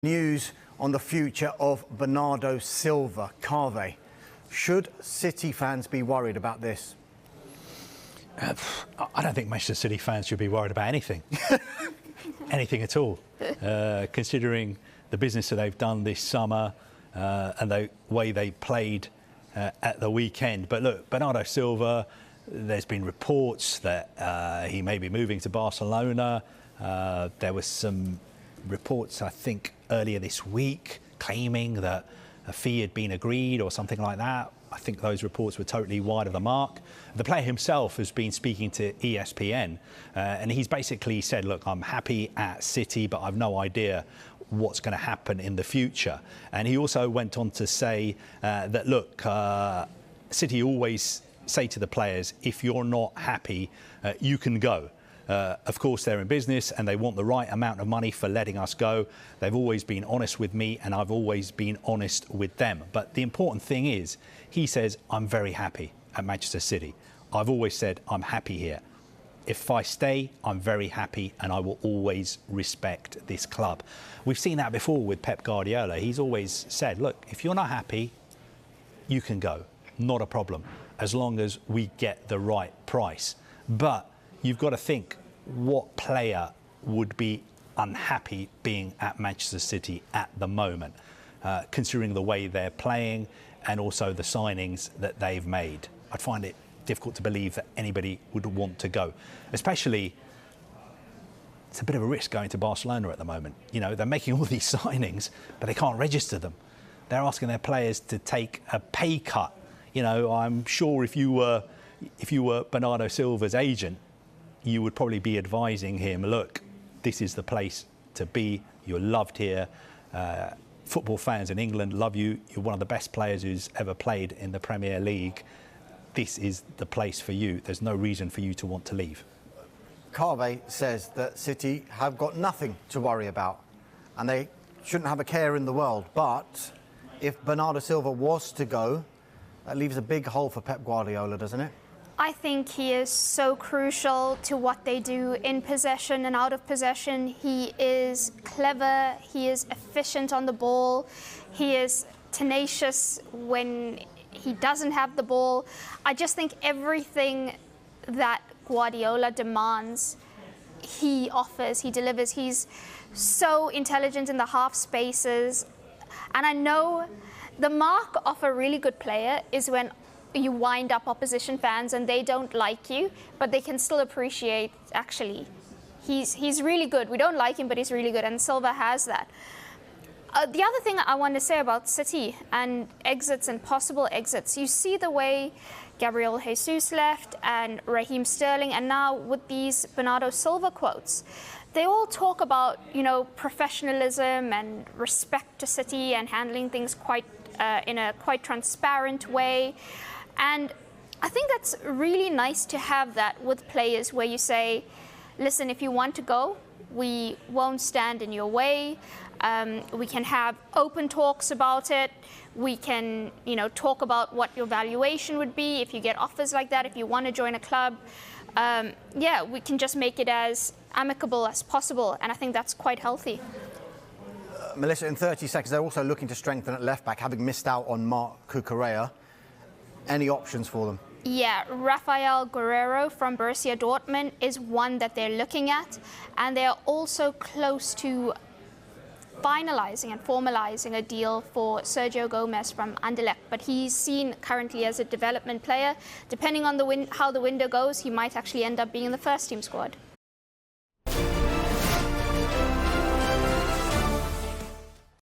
News on the future of Bernardo Silva. Kaveh, should City fans be worried about this? I don't think Manchester City fans should be worried about anything. Anything at all. Considering the business that they've done this summer and the way they played at the weekend. But look, Bernardo Silva, there's been reports that he may be moving to Barcelona. There was some reports, I think, earlier this week claiming that a fee had been agreed or something like that. I think those reports were totally wide of the mark. The player himself has been speaking to ESPN and he's basically said, look, I'm happy at City, but I've no idea what's going to happen in the future. And he also went on to say that, look, City always say to the players, if you're not happy, you can go. Of course, they're in business and they want the right amount of money for letting us go. They've always been honest with me and I've always been honest with them. But the important thing is, he says, I'm very happy at Manchester City. I've always said I'm happy here. If I stay, I'm very happy and I will always respect this club. We've seen that before with Pep Guardiola. He's always said, look, if you're not happy, you can go. Not a problem, as long as we get the right price. But you've got to think, what player would be unhappy being at Manchester City at the moment, considering the way they're playing and also the signings that they've made? I'd find it difficult to believe that anybody would want to go. Especially, it's a bit of a risk going to Barcelona at the moment. You know, they're making all these signings, but they can't register them. They're asking their players to take a pay cut. You know, I'm sure if you were Bernardo Silva's agent, you would probably be advising him, look, this is the place to be. You're loved here. Football fans in England love you. You're one of the best players who's ever played in the Premier League. This is the place for you. There's no reason for you to want to leave. Kaveh says that City have got nothing to worry about and they shouldn't have a care in the world. But if Bernardo Silva was to go, that leaves a big hole for Pep Guardiola, doesn't it? I think he is so crucial to what they do in possession and out of possession. He is clever, he is efficient on the ball, he is tenacious when he doesn't have the ball. I just think everything that Guardiola demands, he offers, he delivers. He's so intelligent in the half spaces. And I know the mark of a really good player is when you wind up opposition fans and they don't like you, but they can still appreciate, actually, he's really good. We don't like him, but he's really good, and Silva has that. The other thing I want to say about City and exits and possible exits, you see the way Gabriel Jesus left and Raheem Sterling, and now with these Bernardo Silva quotes, they all talk about, you know, professionalism and respect to City and handling things quite in a quite transparent way. And I think that's really nice to have that with players where you say, listen, if you want to go, we won't stand in your way. We can have open talks about it. We can, you know, talk about what your valuation would be if you get offers like that, if you want to join a club. Yeah, we can just make it as amicable as possible. And I think that's quite healthy. Melissa, in 30 seconds, they're also looking to strengthen at left-back, having missed out on Marc Cucurella. Any options for them? Yeah, Rafael Guerreiro from Borussia Dortmund is one that they're looking at. And they're also close to finalising and formalising a deal for Sergio Gomez from Anderlecht. But he's seen currently as a development player. Depending on how the window goes, he might actually end up being in the first-team squad.